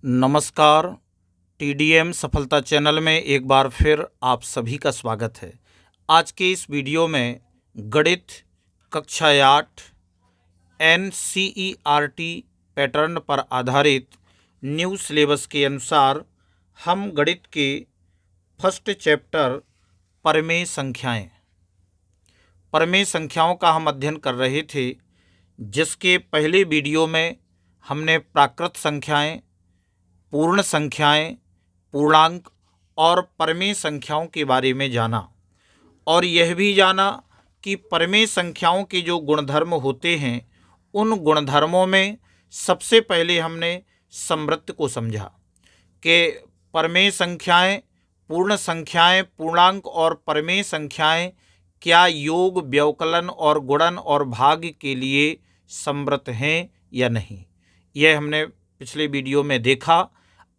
नमस्कार। टीडीएम सफलता चैनल में एक बार फिर आप सभी का स्वागत है। आज के इस वीडियो में गणित कक्षा 8 NCERT पैटर्न पर आधारित न्यू सिलेबस के अनुसार हम गणित के फर्स्ट चैप्टर परमेय संख्याओं का हम अध्ययन कर रहे थे, जिसके पहले वीडियो में हमने प्राकृत संख्याएं, पूर्ण संख्याएं, पूर्णांक और परमेय संख्याओं के बारे में जाना और यह भी जाना कि परमेय संख्याओं के जो गुणधर्म होते हैं, उन गुणधर्मों में सबसे पहले हमने समवृत्त को समझा कि परमेय संख्याएं, पूर्ण संख्याएं, पूर्णांक और परमेय संख्याएं क्या योग, व्यवकलन और गुणन और भाग के लिए समवृत्त हैं या नहीं, यह हमने पिछले वीडियो में देखा।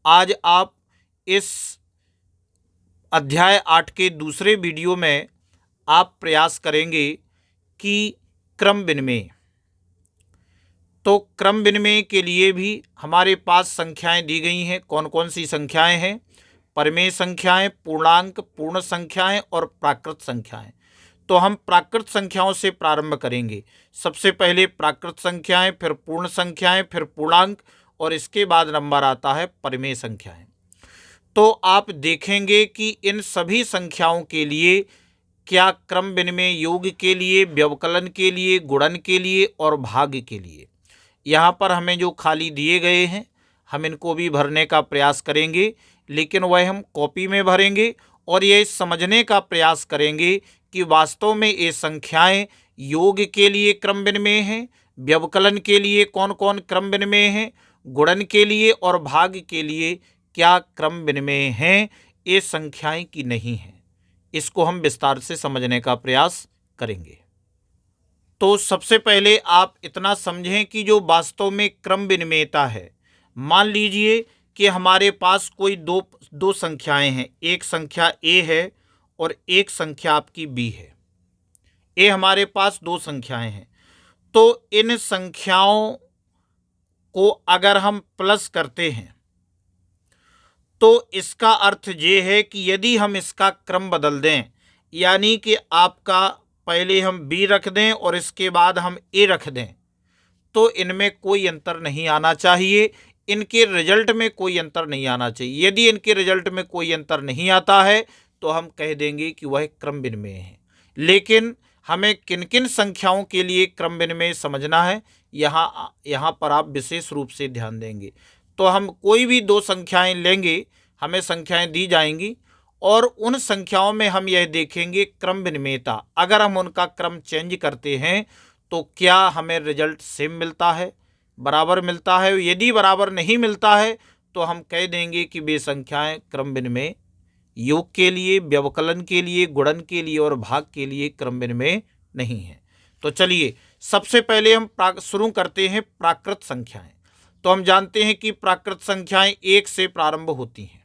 आज आप इस अध्याय 8 के दूसरे वीडियो में आप प्रयास करेंगे कि क्रम विनिमय। तो क्रम विनिमय के लिए भी हमारे पास संख्याएं दी गई हैं। कौन कौन सी संख्याएं हैं? परमेय संख्याएं, पूर्णांक, पूर्ण संख्याएं और प्राकृत संख्याएं। तो हम प्राकृत संख्याओं से प्रारंभ करेंगे। सबसे पहले प्राकृत संख्याएं, फिर पूर्ण संख्याएं, फिर पूर्णांक और इसके बाद नंबर आता है परमेय संख्याएं। तो आप देखेंगे कि इन सभी संख्याओं के लिए क्या क्रम विनिमय योग के लिए, व्यवकलन के लिए, गुणन के लिए और भाग के लिए, यहाँ पर हमें जो खाली दिए गए हैं हम इनको भी भरने का प्रयास करेंगे, लेकिन वह हम कॉपी में भरेंगे और ये समझने का प्रयास करेंगे कि वास्तव में ये संख्याएं योग के लिए क्रम विनिमय हैं, व्यवकलन के लिए कौन कौन क्रम विनिमय हैं, गुणन के लिए और भाग के लिए क्या क्रम विनिमय हैं, ये संख्याएं की नहीं हैं। इसको हम विस्तार से समझने का प्रयास करेंगे। तो सबसे पहले आप इतना समझें कि जो वास्तव में क्रम विनिमयता है, मान लीजिए कि हमारे पास कोई दो संख्याएं हैं, एक संख्या ए है और एक संख्या आपकी बी है। ए हमारे पास दो संख्याएं हैं, तो इन संख्याओं को अगर हम प्लस करते हैं तो इसका अर्थ ये है कि यदि हम इसका क्रम बदल दें, यानी कि आपका पहले हम बी रख दें और इसके बाद हम ए रख दें, तो इनमें कोई अंतर नहीं आना चाहिए, इनके रिजल्ट में कोई अंतर नहीं आना चाहिए। यदि इनके रिजल्ट में कोई अंतर नहीं आता है तो हम कह देंगे कि वह क्रम विनिमय है। लेकिन हमें किन किन संख्याओं के लिए क्रम विनिमय समझना है, यहाँ पर आप विशेष रूप से ध्यान देंगे। तो हम कोई भी दो संख्याएं लेंगे, हमें संख्याएं दी जाएंगी और उन संख्याओं में हम यह देखेंगे क्रम विनिमयता। अगर हम उनका क्रम चेंज करते हैं तो क्या हमें रिजल्ट सेम मिलता है, बराबर मिलता है। यदि बराबर नहीं मिलता है तो हम कह देंगे कि वे संख्याएं क्रम विनिमय योग के लिए, व्यवकलन के लिए, गुणन के लिए और भाग के लिए क्रम विनिमय नहीं है। तो चलिए सबसे पहले हम शुरू करते हैं प्राकृत संख्याएं। तो हम जानते हैं कि प्राकृत संख्याएं 1 से प्रारंभ होती हैं।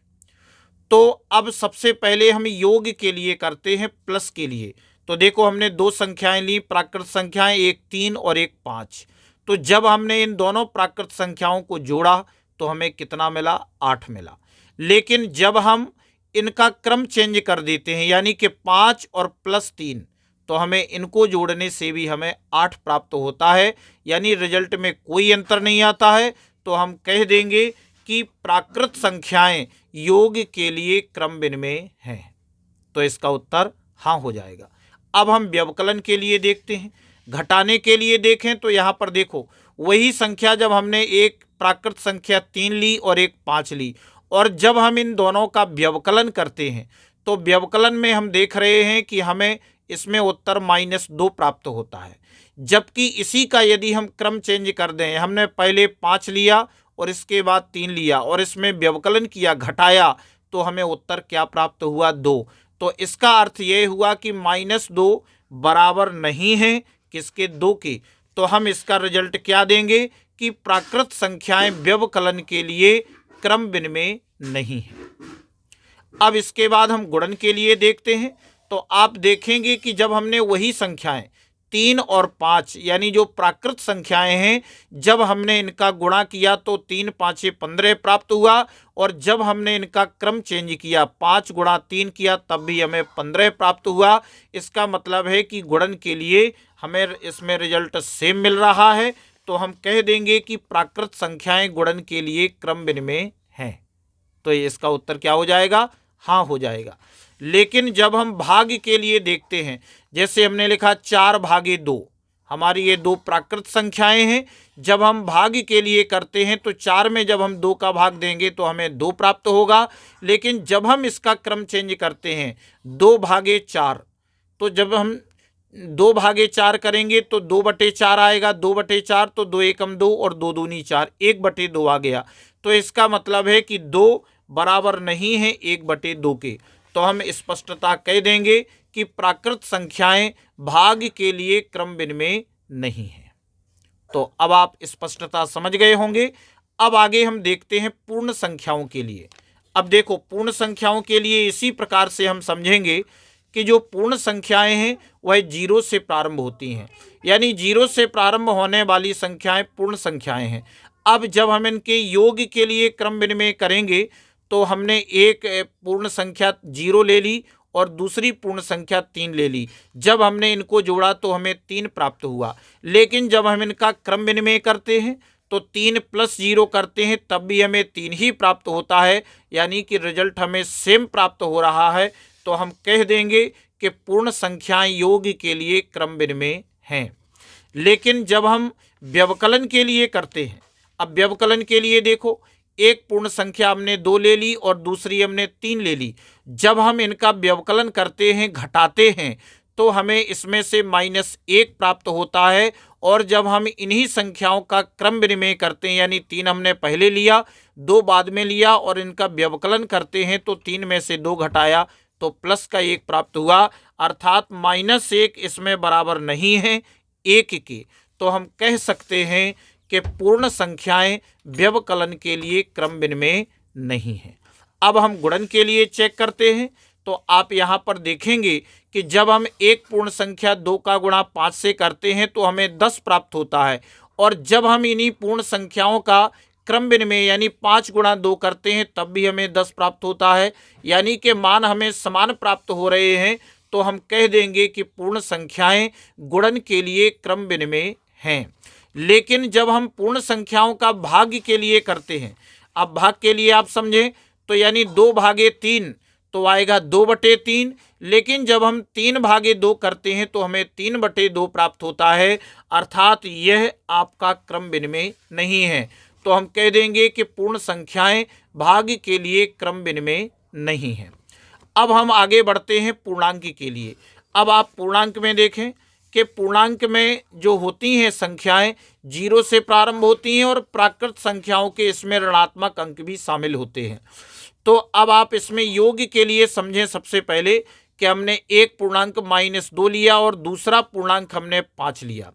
तो अब सबसे पहले हम योग के लिए करते हैं, प्लस के लिए। तो देखो हमने दो संख्याएं ली, प्राकृत संख्याएं, एक 3 और एक 5। तो जब हमने इन दोनों प्राकृत संख्याओं को जोड़ा तो हमें कितना मिला? 8 मिला। लेकिन जब हम इनका क्रम चेंज कर देते हैं, यानी कि 5 और प्लस 3, तो हमें इनको जोड़ने से भी हमें 8 प्राप्त होता है, यानी रिजल्ट में कोई अंतर नहीं आता है। तो हम कह देंगे कि प्राकृत संख्याएं योग के लिए क्रम विनिमय हैं। तो इसका उत्तर हाँ हो जाएगा। अब हम व्यवकलन के लिए देखते हैं। घटाने के लिए देखें तो यहाँ पर देखो वही संख्या, जब हमने एक प्राकृत संख्या 3 ली और एक 5 ली, और जब हम इन दोनों का व्यवकलन करते हैं तो व्यवकलन में हम देख रहे हैं कि हमें इसमें उत्तर -2 प्राप्त होता है। जबकि इसी का यदि हम क्रम चेंज कर दें, हमने पहले 5 लिया और इसके बाद 3 लिया और इसमें व्यवकलन किया, घटाया, तो हमें उत्तर क्या प्राप्त हुआ? 2। तो इसका अर्थ ये हुआ कि -2 बराबर नहीं है किसके? 2 के। तो हम इसका रिजल्ट क्या देंगे कि प्राकृत संख्याएं व्यवकलन के लिए क्रम विनिमय नहीं है। अब इसके बाद हम गुणन के लिए देखते हैं। तो आप देखेंगे कि जब हमने वही संख्याएं 3 और 5 यानी जो प्राकृत संख्याएं हैं, जब हमने इनका गुणा किया तो 3 5 15 प्राप्त हुआ, और जब हमने इनका क्रम चेंज किया 5 गुणा 3 किया तब भी हमें 15 प्राप्त हुआ। इसका मतलब है कि गुणन के लिए हमें इसमें रिजल्ट सेम मिल रहा है, तो हम कह देंगे कि प्राकृत संख्याएं गुणन के लिए क्रम विनिमेय हैं। तो इसका उत्तर क्या हो जाएगा? हाँ हो जाएगा। लेकिन जब हम भाग के लिए देखते हैं, जैसे हमने लिखा 4/2, हमारी ये 2 प्राकृत संख्याएं हैं। जब हम भाग के लिए करते हैं तो 4 में जब हम 2 का भाग देंगे तो हमें 2 प्राप्त होगा। लेकिन जब हम इसका क्रम चेंज करते हैं 2/4, तो जब हम 2/4 करेंगे तो 2/4 आएगा, 2/4 तो 2 एकम 2 और 2 दूनी 4, 1/2 आ गया। तो इसका मतलब है कि 2 बराबर नहीं है 1/2 के। तो हम स्पष्टता कह देंगे कि प्राकृत संख्याएं भाग के लिए क्रम विनिमेय नहीं है। तो अब आप स्पष्टता समझ गए होंगे। अब आगे हम देखते हैं पूर्ण संख्याओं के लिए। अब देखो, पूर्ण संख्याओं के लिए इसी प्रकार से हम समझेंगे कि जो पूर्ण संख्याएं हैं वह 0 से प्रारंभ होती हैं, यानी 0 से प्रारंभ होने वाली संख्याएं पूर्ण संख्याएं हैं। अब जब हम इनके योग के लिए क्रम विनिमय करेंगे तो हमने एक पूर्ण संख्या 0 ले ली और दूसरी पूर्ण संख्या 3 ले ली। जब हमने इनको जोड़ा तो हमें 3 प्राप्त हुआ। लेकिन जब हम इनका क्रम विनिमय करते हैं तो 3 + 0 करते हैं तब भी हमें 3 ही प्राप्त होता है, यानी कि रिजल्ट हमें सेम प्राप्त हो रहा है। तो हम कह देंगे कि पूर्ण संख्याएं योग के लिए क्रम विनिमय हैं। लेकिन जब हम व्यवकलन के लिए करते हैं, अब व्यवकलन के लिए देखो, एक पूर्ण संख्या हमने 2 ले ली और दूसरी हमने 3 ले ली। जब हम इनका व्यवकलन करते हैं, घटाते हैं, तो हमें इसमें से -1 प्राप्त होता है। और जब हम इन्हीं संख्याओं का क्रम विनिमय करते हैं, यानी 3 हमने पहले लिया, 2 बाद में लिया और इनका व्यवकलन करते हैं तो 3 में से 2 घटाया तो प्लस का 1 प्राप्त हुआ, अर्थात -1 इसमें बराबर नहीं है 1 के। तो हम कह सकते हैं कि पूर्ण संख्याएं व्यवकलन के लिए क्रम विनिमय नहीं है। अब हम गुणन के लिए चेक करते हैं। तो आप यहाँ पर देखेंगे कि जब हम एक पूर्ण संख्या 2 का गुणा 5 से करते हैं तो हमें 10 प्राप्त होता है, और जब हम इन्हीं पूर्ण संख्याओं का क्रम विनिमय यानी 5 गुणा 2 करते हैं तब भी हमें 10 प्राप्त होता है, यानी कि मान हमें समान प्राप्त हो रहे हैं। तो हम कह देंगे कि पूर्ण संख्याएं गुणन के लिए क्रम विनिमय हैं। लेकिन जब हम पूर्ण संख्याओं का भाग के लिए करते हैं, अब भाग के लिए आप समझें तो यानी 2/3 तो आएगा 2/3। लेकिन जब हम 3/2 करते हैं तो हमें 3/2 प्राप्त होता है, अर्थात यह आपका क्रम विनिमय नहीं है। तो हम कह देंगे कि पूर्ण संख्याएं भाग के लिए क्रम विनिमय नहीं है। अब हम आगे बढ़ते हैं पूर्णांक के लिए। अब आप पूर्णांक में देखें कि पूर्णांक में जो होती हैं संख्याएं 0 से प्रारंभ होती हैं और प्राकृत संख्याओं के इसमें ऋणात्मक अंक भी शामिल होते हैं। तो अब आप इसमें योग के लिए समझें सबसे पहले कि हमने एक पूर्णांक -2 लिया और दूसरा पूर्णांक हमने 5 लिया।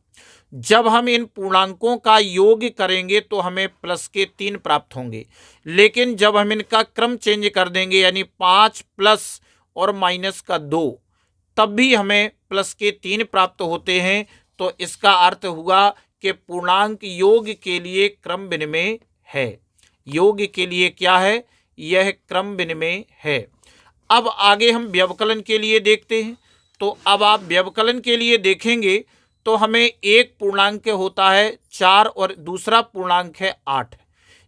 जब हम इन पूर्णांकों का योग करेंगे तो हमें प्लस के 3 प्राप्त होंगे। लेकिन जब हम इनका क्रम चेंज कर देंगे यानी 5 प्लस और माइनस का 2, तब भी हमें प्लस के 3 प्राप्त होते हैं। तो इसका अर्थ हुआ कि पूर्णांक योग के लिए क्रम विनिमय है। योग के लिए क्या है? यह क्रम विनिमय है। अब आगे हम व्यवकलन के लिए देखते हैं। तो अब आप व्यवकलन के लिए देखेंगे तो हमें एक पूर्णांक होता है 4 और दूसरा पूर्णांक है 8।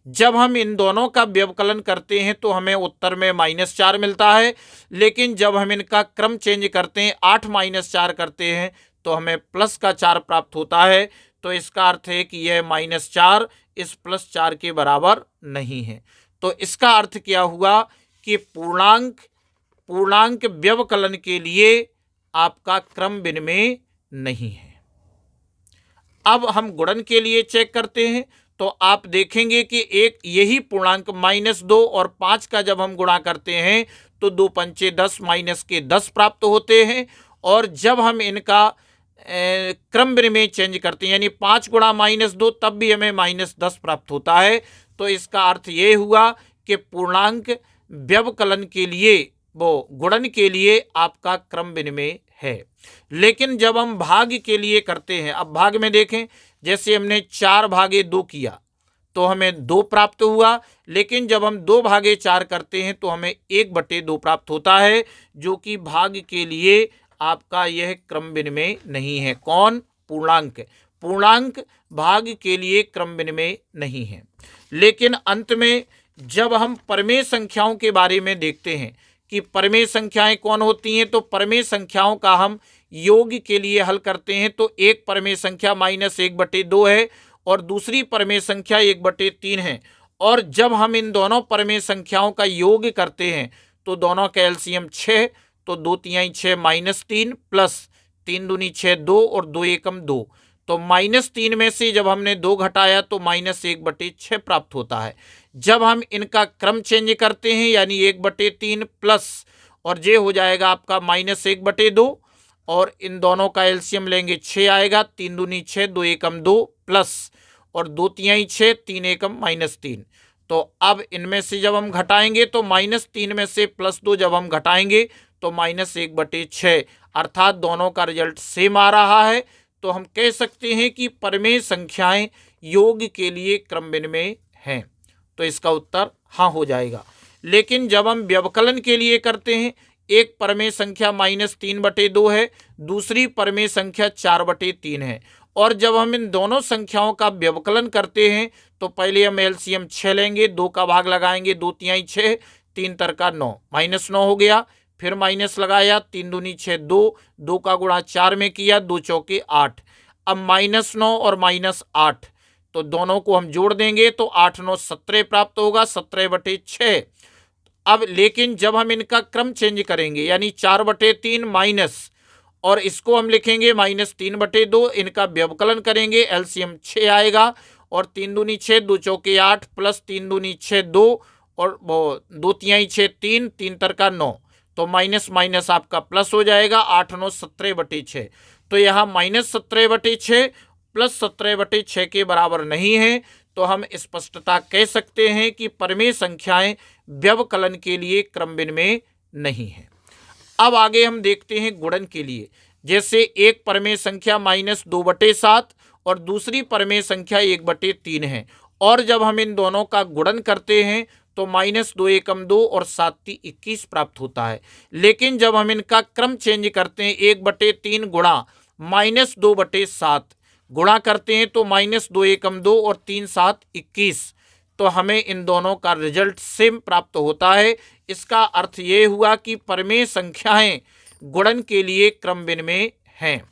जब हम इन दोनों का व्यवकलन करते हैं तो हमें उत्तर में -4 मिलता है। लेकिन जब हम इनका क्रम चेंज करते हैं 8 - 4 करते हैं तो हमें प्लस का 4 प्राप्त होता है। तो इसका अर्थ है कि यह -4 इस +4 के बराबर नहीं है। तो इसका अर्थ क्या हुआ कि पूर्णांक व्यवकलन के लिए आपका क्रम विनिमय नहीं है। अब हम गुणन के लिए चेक करते हैं। तो आप देखेंगे कि एक यही पूर्णांक -2 और 5 का जब हम गुणा करते हैं तो 2 पंचे 10 माइनस के 10 प्राप्त होते हैं। और जब हम इनका क्रम विनिमय चेंज करते हैं यानी 5 गुणा -2 तब भी हमें -10 प्राप्त होता है। तो इसका अर्थ ये हुआ कि पूर्णांक व्यवकलन के लिए गुणन के लिए आपका क्रम विनिमय है। लेकिन जब हम भाग के लिए करते हैं, अब भाग में देखें, जैसे हमने 4/2 किया तो हमें 2 प्राप्त हुआ, लेकिन जब हम 2/4 करते हैं तो हमें 1/2 प्राप्त होता है, जो कि भाग के लिए आपका यह क्रम विनिमय नहीं है। कौन? पूर्णांक। पूर्णांक भाग के लिए क्रम विनिमय नहीं है। लेकिन अंत में जब हम परमेय संख्याओं के बारे में देखते हैं कि परमेय संख्याएं कौन होती हैं, तो परमेय संख्याओं का हम योग के लिए हल करते हैं तो एक परमेय संख्या -1/2 है और दूसरी परमेय संख्या 1/3 है। और जब हम इन दोनों परमेय संख्याओं का योग करते हैं तो दोनों का एलसीएम 6, तो 2 तिहाई 6 -3 प्लस 3 दूनी 6 2 और 2 एकम 2, तो -3 में से जब हमने 2 घटाया तो -1/6 प्राप्त होता है। जब हम इनका क्रम चेंज करते हैं यानी 1/3 प्लस और ये हो जाएगा आपका -1/2 और इन दोनों का एलसीएम लेंगे 6 आएगा, 3 दूनी 6 2 एकम 2 प्लस और 2 तिहाई 6 3 एकम -3। तो अब इनमें से जब हम घटाएंगे तो -3 में से +2 जब हम घटाएंगे तो -1/6, अर्थात दोनों का रिजल्ट सेम आ रहा है। तो हम कह सकते हैं कि परमेय संख्याएं योग के लिए क्रम विनिमय हैं। तो इसका उत्तर हाँ हो जाएगा। लेकिन जब हम व्यवकलन के लिए करते हैं, एक परमेय संख्या -3/2 है, दूसरी परमेय संख्या 4/3 है, और जब हम इन दोनों संख्याओं का व्यवकलन करते हैं तो पहले हम एलसीएम 6 लेंगे, 2 का भाग लगाएंगे, 2 तिहाई 6 3 तरका 9, -9 हो गया, फिर माइनस लगाया, 3 दूनी 6 2, 2 का गुणा 4 में किया, 2 चौके 8। अब -9 और -8 तो दोनों को हम जोड़ देंगे तो 8 9 17 प्राप्त होगा, 17/6। अब लेकिन जब हम इनका क्रम चेंज करेंगे यानी 4/3 माइनस और इसको हम लिखेंगे -3/2, इनका व्यवकलन करेंगे, एलसीएम 6 आएगा और 3 दूनी 6 2 चौके 8 प्लस 3 दूनी 6 2 और 2 तिहाई 6 3 3 तरका 9, तो माइनस माइनस आपका प्लस हो जाएगा, 8 9 17/6। तो यहाँ -17/6 प्लस 17/6 के बराबर नहीं है। तो हम स्पष्टता कह सकते हैं कि परमेय संख्याएं व्यवकलन के लिए क्रम विनिमय नहीं है। अब आगे हम देखते हैं गुणन के लिए। जैसे एक परमेय संख्या -2/7 और दूसरी परमेय संख्या 1/3 है, और जब हम इन दोनों का गुणन करते हैं तो -2 एकम 2 और 7 × 21 प्राप्त होता है। लेकिन जब हम इनका क्रम चेंज करते हैं, 1/3 गुणा -2/7 गुणा करते हैं तो -2 एकम 2 और 3 7 21, तो हमें इन दोनों का रिजल्ट सेम प्राप्त होता है। इसका अर्थ ये हुआ कि परमेय संख्याएं गुणन के लिए क्रम विनिमय हैं।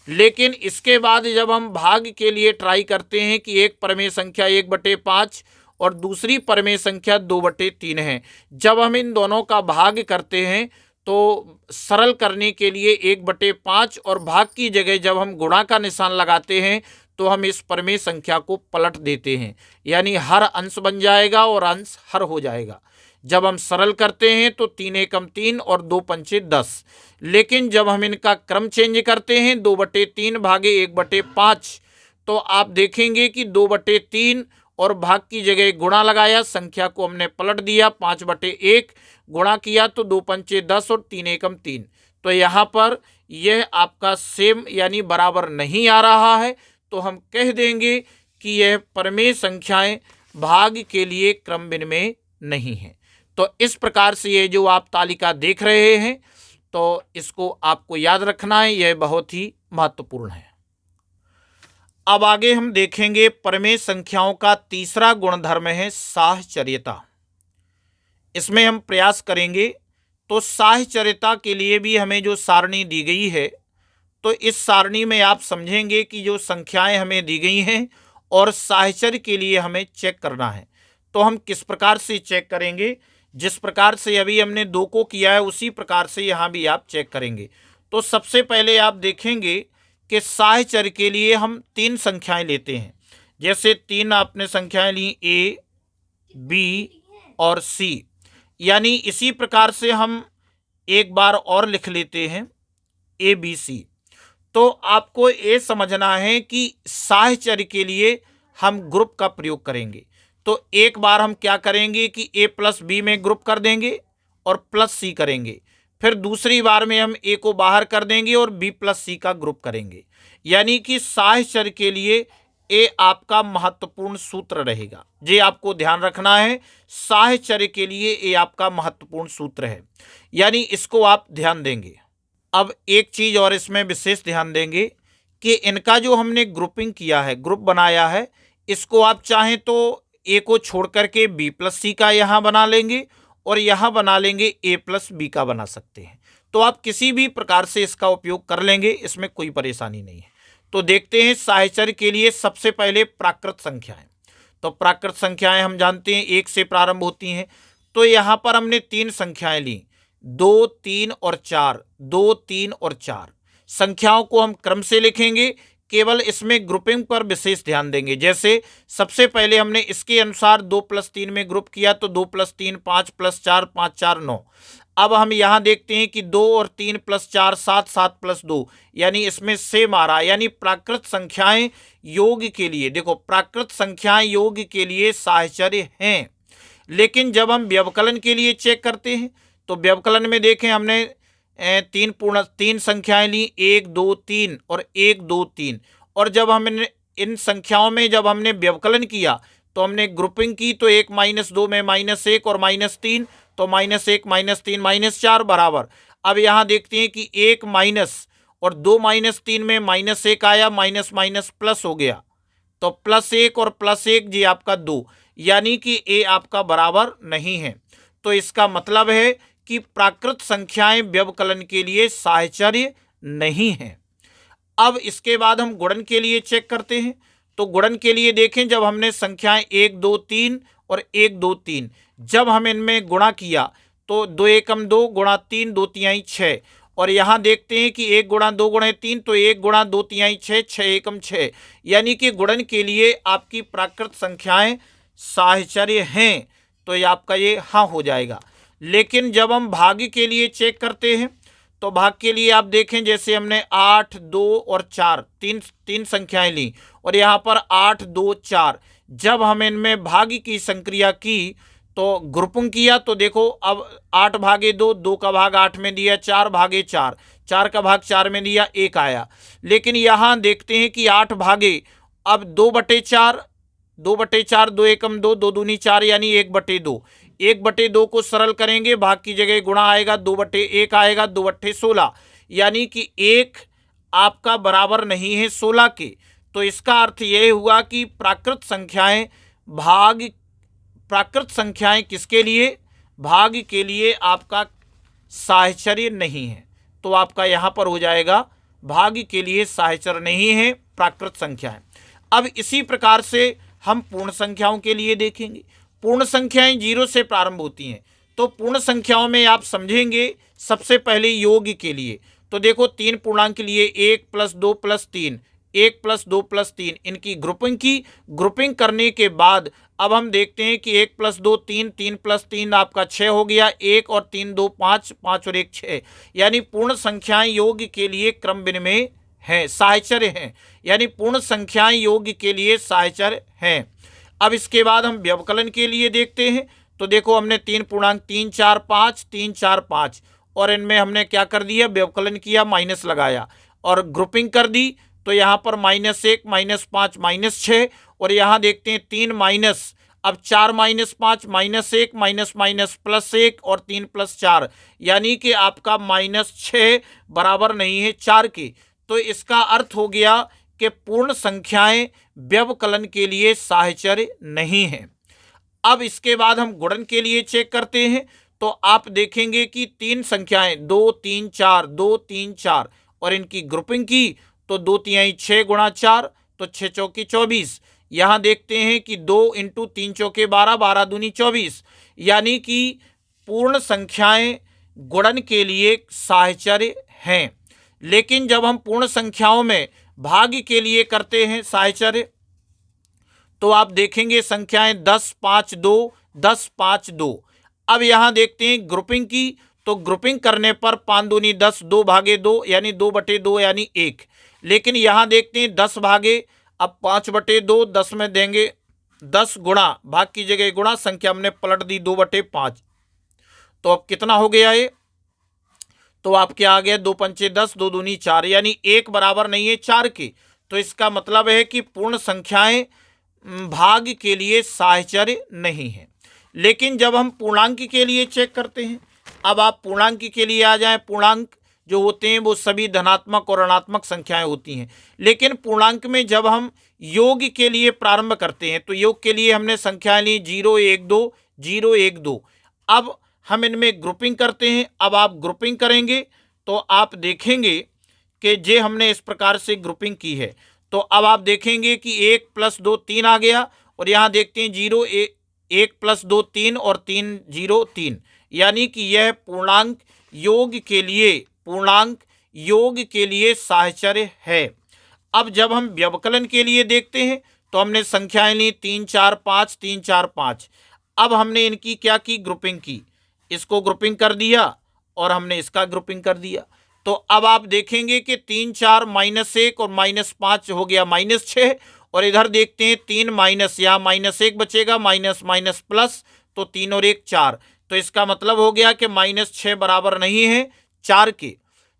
लेकिन इसके बाद जब हम भाग के लिए ट्राई करते हैं कि एक परमेय संख्या 1/5 और दूसरी परमेय संख्या 2/3 है, जब हम इन दोनों का भाग करते हैं तो सरल करने के लिए 1/5 और भाग की जगह जब हम गुणा का निशान लगाते हैं तो हम इस परमेय संख्या को पलट देते हैं, यानी हर अंश बन जाएगा और अंश हर हो जाएगा। जब हम सरल करते हैं तो 3 एकम 3 और 2 पंचे 10। लेकिन जब हम इनका क्रम चेंज करते हैं 2/3 भागे 1/5, तो आप देखेंगे कि 2/3 और भाग की जगह गुणा लगाया, संख्या को हमने पलट दिया, 5/1 गुणा किया तो 2 पंचे 10 और 3 एकम 3। तो यहाँ पर यह आपका सेम यानी बराबर नहीं आ रहा है, तो हम कह देंगे कि यह परमेय संख्याएं भाग के लिए क्रम विनिमय नहीं है। तो इस प्रकार से ये जो आप तालिका देख रहे हैं तो इसको आपको याद रखना है, यह बहुत ही महत्वपूर्ण है। अब आगे हम देखेंगे परमेय संख्याओं का तीसरा गुणधर्म है साहचर्यता। इसमें हम प्रयास करेंगे तो साहचर्यता के लिए भी हमें जो सारणी दी गई है, तो इस सारणी में आप समझेंगे कि जो संख्याएं हमें दी गई हैं और साहचर्य के लिए हमें चेक करना है। तो हम किस प्रकार से चेक करेंगे? जिस प्रकार से अभी हमने 2 को किया है उसी प्रकार से यहाँ भी आप चेक करेंगे। तो सबसे पहले आप देखेंगे कि साहचर्य के लिए हम 3 संख्याएं लेते हैं। जैसे 3 आपने संख्याएं ली A, B और C, यानी इसी प्रकार से हम एक बार और लिख लेते हैं ABC। तो आपको ये समझना है कि साहचर्य के लिए हम ग्रुप का प्रयोग करेंगे। तो एक बार हम क्या करेंगे कि A + B में ग्रुप कर देंगे और +C करेंगे। फिर दूसरी बार में हम ए को बाहर कर देंगे और बी प्लस सी का ग्रुप करेंगे। यानी कि साहचर्य के लिए ए आपका महत्वपूर्ण सूत्र रहेगा। ये आपको ध्यान रखना है, साहचर्य के लिए ए आपका महत्वपूर्ण सूत्र है, यानी इसको आप ध्यान देंगे। अब एक चीज और इसमें विशेष ध्यान देंगे कि इनका जो हमने ग्रुपिंग किया है, ग्रुप बनाया है, इसको आप चाहें तो ए को छोड़ करके बी प्लस सी का यहाँ बना लेंगे और यहाँ बना लेंगे ए प्लस बी का बना सकते हैं। तो आप किसी भी प्रकार से इसका उपयोग कर लेंगे, इसमें कोई परेशानी नहीं है। तो देखते हैं साहचर्य के लिए सबसे पहले प्राकृत संख्याएं। तो प्राकृत संख्याएं हम जानते हैं 1 से प्रारंभ होती हैं। तो यहाँ पर हमने 3 संख्याएं ली, 2, 3 और 4, 2, 3 और 4। संख्याओं को हम क्रम से लिखेंगे, केवल इसमें ग्रुपिंग पर विशेष ध्यान देंगे। जैसे सबसे पहले हमने इसके अनुसार 2 + 3 में ग्रुप किया, तो 2 + 3 5 + 4 5 4 9। अब हम यहाँ देखते हैं कि 2 और 3 + 4 7 7 + 2, यानी इसमें से मारा, यानी प्राकृत संख्याएं योग के लिए, देखो प्राकृत संख्याएं योग के लिए साहचर्य हैं। लेकिन जब हम व्यवकलन के लिए चेक करते हैं, तो व्यवकलन में देखें हमने 3 संख्याएं ली, 1 2 3 और 1 2 3। और जब हमने इन संख्याओं में जब हमने व्यवकलन किया तो हमने ग्रुपिंग की, तो 1 - 2 में -1 और -3, तो -1 -3 -4 बराबर। अब यहाँ देखते हैं कि 1 माइनस और 2 - 3 में -1 आया, माइनस माइनस प्लस हो गया, तो +1 और +1 जी आपका 2, यानी कि ए आपका बराबर नहीं है। तो इसका मतलब है कि प्राकृत संख्याएं व्यवकलन के लिए साहचर्य नहीं है। अब इसके बाद हम गुणन के लिए चेक करते हैं। तो गुणन के लिए देखें, जब हमने संख्याएं 1 2 3 और 1 2 3 जब हम इनमें गुणा किया, तो 2 एकम 2 गुणा 3 2 तिहाई 6। और यहाँ देखते हैं कि 1 × 2 × 3, तो 1 × 2 तिहाई 6, 6 एकम 6, यानी कि गुणन के लिए आपकी प्राकृत संख्याएं साहचर्य हैं। तो ये आपका ये हाँ हो जाएगा। लेकिन जब हम भाग के लिए चेक करते हैं, तो भाग के लिए आप देखें, जैसे हमने 8 2 और 4 तीन संख्याएं ली, और यहाँ पर 8 2 4, जब हम इनमें भाग की संक्रिया की तो ग्रुपिंग किया, तो देखो अब 8 भागे 2, 2 का भाग 8 में दिया, 4 भागे 4, 4 का भाग 4 में दिया, 1 आया। लेकिन यहाँ देखते हैं कि 8 भागे अब 2/4, 2/4, 2 एकम 2, 2 दूनी 4, यानी 1/2। 1/2 को सरल करेंगे, भाग की जगह गुणा आएगा, 2/1 आएगा, 2/16, यानी कि 1 आपका बराबर नहीं है 16 के। तो इसका अर्थ यह हुआ कि प्राकृत संख्याएं किसके लिए, भाग के लिए आपका साहचर्य नहीं है। तो आपका यहाँ पर हो जाएगा भाग के लिए साहचर्य नहीं है प्राकृत संख्याएं। अब इसी प्रकार से हम पूर्ण संख्याओं के लिए देखेंगे। पूर्ण संख्याएं 0 से प्रारंभ होती हैं। तो पूर्ण संख्याओं में आप समझेंगे सबसे पहले योग के लिए, तो देखो 3 पूर्णांक के लिए 1 + 2 + 3, 1 + 2 + 3, इनकी ग्रुपिंग की। ग्रुपिंग करने के बाद अब हम देखते हैं कि 1 + 2 3, 3 + 3 आपका 6 हो गया, 1 और 3 2 5, 5 और 1 6, यानी पूर्ण संख्याएं योग के लिए क्रम विनिमय हैं, साहचर्य हैं, यानी पूर्ण संख्याएं योग के लिए साहचर्य हैं। अब इसके बाद हम व्यवकलन के लिए देखते हैं। तो देखो हमने 3 पूर्णांक 3 4 5, 3 4 5, और इनमें हमने क्या कर दिया, व्यवकलन किया, माइनस लगाया और ग्रुपिंग कर दी। तो यहाँ पर -1 -5 -6, और यहाँ देखते हैं 3 माइनस, अब 4 - 5 -1 -+1 और 3 + 4, यानी कि आपका -6 बराबर नहीं है 4 के। तो इसका अर्थ हो गया कि पूर्ण संख्याएं व्यवकलन के लिए साहचर्य नहीं है। अब इसके बाद हम गुणन के लिए चेक करते हैं। तो आप देखेंगे कि 3 संख्याएं 2 3 4, 2 3 4, और इनकी ग्रुपिंग की, तो 2 तिहाई 6 × 4, तो 6 चौकी 24। यहाँ देखते हैं कि 2 × 3 चौके 12, 12 दूनी 24, यानी कि पूर्ण संख्याएं गुणन के लिए साहचर्य हैं। लेकिन जब हम पूर्ण संख्याओं में भाग के लिए करते हैं साहचर्य, तो आप देखेंगे संख्याएं 10 5 2, 10 5 2। अब यहाँ देखते हैं ग्रुपिंग की, तो ग्रुपिंग करने पर 5 दूनी 10, 2 भागे 2, यानी 2/2 यानी 1। लेकिन यहाँ देखते हैं 10 भागे, अब 5/2, 10 में देंगे 10 गुणा, भाग की जगह गुणा, संख्या हमने पलट दी 2/5। तो अब कितना हो गया ये, तो आपके आ गया 2 पंचे 10, 2 दूनी 4, यानी 1 बराबर नहीं है 4 के। तो इसका मतलब है कि पूर्ण संख्याएं भाग के लिए साहचर्य नहीं है। लेकिन जब हम पूर्णांक के लिए चेक करते हैं, अब आप पूर्णांक के लिए आ जाएं। पूर्णांक जो होते हैं वो सभी धनात्मक और ऋणात्मक संख्याएं होती हैं। लेकिन पूर्णांक में जब हम योग के लिए प्रारंभ करते हैं तो योग के लिए हमने संख्याएं ली 0 1 2 0 1 2। अब हम इनमें ग्रुपिंग करते हैं। अब आप ग्रुपिंग करेंगे तो आप देखेंगे कि जे हमने इस प्रकार से ग्रुपिंग की है। तो अब आप देखेंगे कि 1 + 2 3 आ गया, और यहाँ देखते हैं 0 1 + 2 3 और 3 0 3, यानी कि यह पूर्णांक योग के लिए साहचर्य है। अब जब हम व्यवकलन के लिए देखते हैं तो हमने संख्याएं ली 3 4 5 3 4 5। अब हमने इनकी क्या की, ग्रुपिंग की। इसको ग्रुपिंग कर दिया और हमने इसका ग्रुपिंग कर दिया। तो अब आप देखेंगे कि 3 4 -1 और -5 हो गया -6, और इधर देखते हैं 3 माइनस, यहाँ -1 बचेगा, माइनस माइनस प्लस, तो 3 और 1 4। तो इसका मतलब हो गया कि -6 बराबर नहीं है 4 के।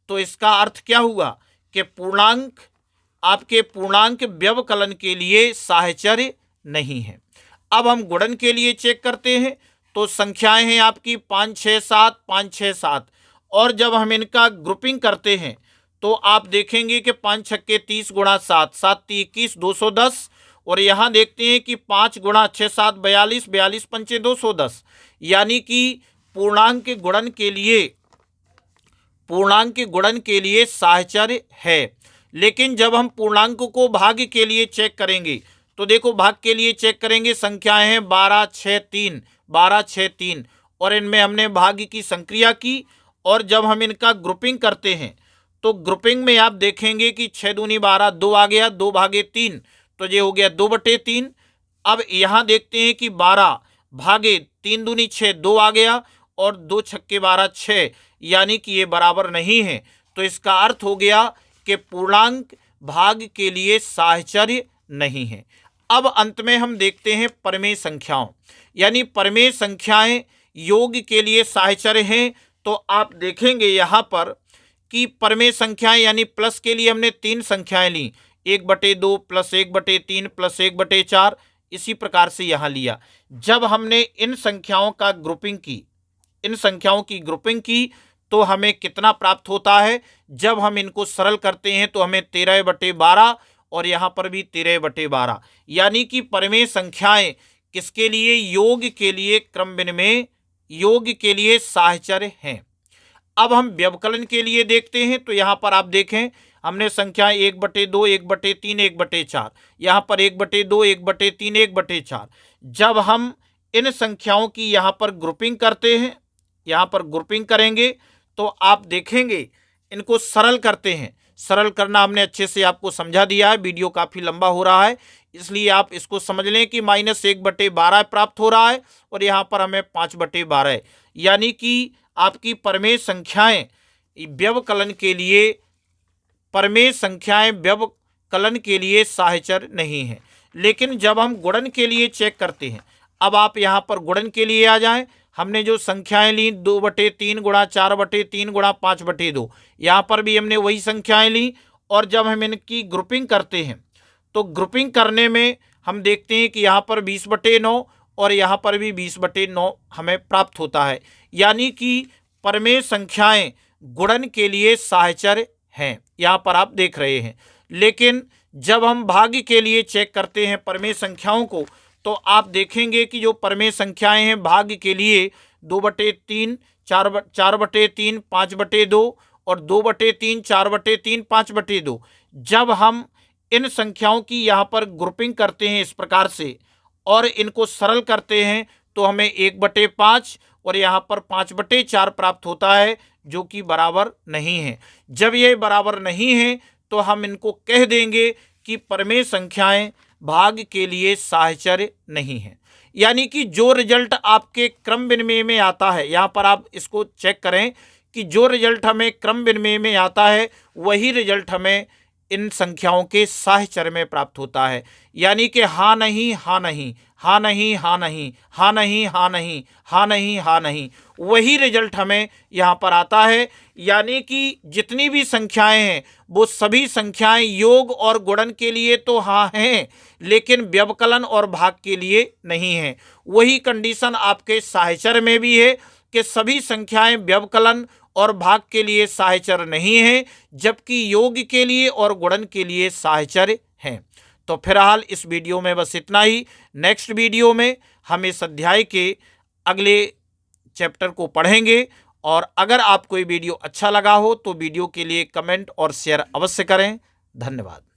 तो इसका अर्थ क्या हुआ कि पूर्णांक आपके पूर्णांक व्यवकलन के लिए साहचर्य नहीं है। अब हम गुणन के लिए चेक करते हैं तो संख्याएं हैं आपकी 5 6 7 5 6 7, और जब हम इनका ग्रुपिंग करते हैं तो आप देखेंगे कि 5 छक्के 30 गुणा 7 7 21 210, और यहाँ देखते हैं कि 5 गुणा 6 7 42 42 पंचे 210, यानी कि पूर्णांक गुणन के लिए साहचर्य है। लेकिन जब हम पूर्णांक को भाग के लिए चेक करेंगे तो देखो, भाग के लिए चेक करेंगे, संख्याएं हैं 12 6 3 12 6 3, और इनमें हमने भाग की संक्रिया की। और जब हम इनका ग्रुपिंग करते हैं तो ग्रुपिंग में आप देखेंगे कि 6 दूनी 12 2 आ गया, 2 भागे 3, तो ये हो गया 2/3। अब यहाँ देखते हैं कि 12 भागे 3 दूनी 6 2 आ गया, और 2 छक्के 12 6, यानी कि ये बराबर नहीं है। तो इसका अर्थ हो गया कि पूर्णांक भाग के लिए साहचर्य नहीं है। अब अंत में हम देखते हैं परमेय संख्याओं, यानी परमेय संख्याएं योग के लिए साहचर्य हैं। तो आप देखेंगे यहाँ पर कि परमेय संख्याएं, यानी प्लस के लिए हमने 3 संख्याएं ली, 1/2 + 1/3 + 1/4, इसी प्रकार से यहाँ लिया। जब हमने इन संख्याओं की ग्रुपिंग की तो हमें कितना प्राप्त होता है। जब हम इनको सरल करते हैं तो हमें 13/12, और यहाँ पर भी 13/12, यानी कि परमेय संख्याएं किसके लिए, योग के लिए क्रम विनिमय, योग के लिए साहचर्य हैं। अब हम व्यवकलन के लिए देखते हैं तो यहाँ पर आप देखें, हमने संख्या 1/2 1/3 1/4, यहाँ पर 1/2 1/3 1/4। जब हम इन संख्याओं की यहाँ पर ग्रुपिंग करते हैं, यहाँ पर ग्रुपिंग करेंगे तो आप देखेंगे, इनको सरल करते हैं। सरल करना हमने अच्छे से आपको समझा दिया है, वीडियो काफ़ी लंबा हो रहा है, इसलिए आप इसको समझ लें कि -1/12 प्राप्त हो रहा है, और यहाँ पर हमें 5/12, यानी कि आपकी परमेय संख्याएं व्यवकलन के लिए साहचर्य नहीं है। लेकिन जब हम गुणन के लिए चेक करते हैं, अब आप यहाँ पर गुणन के लिए आ जाएं। हमने जो संख्याएं ली 2/3 गुणा 4/3 गुणा 5/2, यहाँ पर भी हमने वही संख्याएं ली। और जब हम इनकी ग्रुपिंग करते हैं तो ग्रुपिंग करने में हम देखते हैं कि यहाँ पर 20/9 और यहाँ पर भी 20/9 हमें प्राप्त होता है, यानी कि परमेय संख्याएं गुणन के लिए साहचर्य हैं, यहाँ पर आप देख रहे हैं। लेकिन जब हम भाग के लिए चेक करते हैं परमेय संख्याओं को, तो आप देखेंगे कि जो परमेय संख्याएं हैं भाग के लिए 2/3 4/3 5/2 और 2/3 4/3 5/2। जब हम इन संख्याओं की यहाँ पर ग्रुपिंग करते हैं इस प्रकार से और इनको सरल करते हैं तो हमें 1/5 और यहाँ पर 5/4 प्राप्त होता है, जो कि बराबर नहीं है। जब ये बराबर नहीं है तो हम इनको कह देंगे कि परमेय संख्याएं भाग के लिए साहचर्य नहीं है। यानी कि जो रिजल्ट आपके क्रम विनिमय में आता है, यहाँ पर आप इसको चेक करें कि जो रिजल्ट हमें क्रम विनिमय में आता है वही रिजल्ट हमें इन संख्याओं के साहचर्य में प्राप्त होता है। यानी कि हाँ नहीं हाँ नहीं, हाँ नहीं, हाँ नहीं, हाँ नहीं, हाँ नहीं, हाँ नहीं, हाँ नहीं, वही रिजल्ट हमें यहाँ पर आता है। यानी कि जितनी भी संख्याएं हैं वो सभी संख्याएं योग और गुणन के लिए तो हाँ हैं, लेकिन व्यवकलन और भाग के लिए नहीं है। वही कंडीशन आपके साहचर्य में भी है कि सभी संख्याएं व्यवकलन और भाग के लिए साहचर्य नहीं है, जबकि योग के लिए और गुणन के लिए साहचर्य हैं। तो फिलहाल इस वीडियो में बस इतना ही। नेक्स्ट वीडियो में हम इस अध्याय के अगले चैप्टर को पढ़ेंगे। और अगर आपको ये वीडियो अच्छा लगा हो तो वीडियो के लिए कमेंट और शेयर अवश्य करें। धन्यवाद।